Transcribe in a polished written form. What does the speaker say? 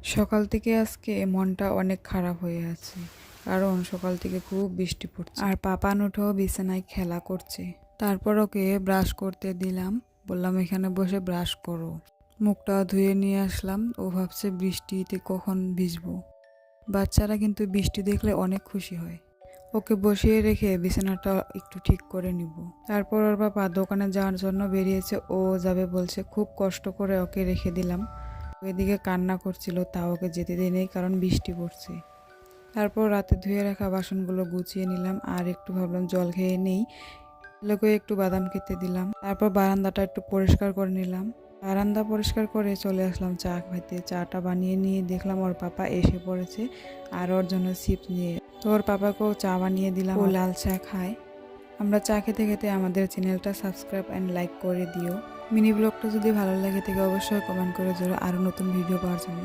সকাল থেকে আজকে মনটা অনেক খারাপ হয়ে আছে, কারণ সকাল থেকে খুব বৃষ্টি পড়ছে আর পাপান উঠেও বিছানায় খেলা করছে। তারপর ওকে ব্রাশ করতে দিলাম, বললাম এখানে বসে ব্রাশ করো। মুখটা ধুয়ে নিয়ে আসলাম, ও ভাবছে বৃষ্টিতে কখন ভিজবো। বাচ্চারা কিন্তু বৃষ্টি দেখলে অনেক খুশি হয়। ওকে বসিয়ে রেখে বিছানাটা একটু ঠিক করে নিব। তারপর ওর বাবা দোকানে যাওয়ার জন্য বেরিয়েছে, ও যাবে বলছে। খুব কষ্ট করে ওকে রেখে দিলাম। এদিকে কান্না করছিল, তা ওকে যেতে দিই নেই, কারণ বৃষ্টি পড়ছে। তারপর রাতে ধুয়ে রাখা বাসনগুলো গুছিয়ে নিলাম, আর একটু ভাবলাম জল খেয়ে নেই। লোকে একটু বাদাম খেতে দিলাম। তারপর বারান্দাটা একটু পরিষ্কার করে নিলাম। বারান্দা পরিষ্কার করে চলে আসলাম চা খাইতে। চাটা বানিয়ে নিয়ে দেখলাম ওর পাপা এসে পড়েছে, আর ওর জন্য চিপস নিয়ে। তো ওর পাপাকেও চা বানিয়ে দিলাম, ও লাল চা খায়। আমরা চা খেতে খেতে আমাদের চ্যানেলটা সাবস্ক্রাইব অ্যান্ড লাইক করে দিও। মিনি ব্লগটা যদি ভালো লাগে থাকে অবশ্যই কমেন্ট করে জোড়ো আরও নতুন ভিডিও পাওয়ার জন্য।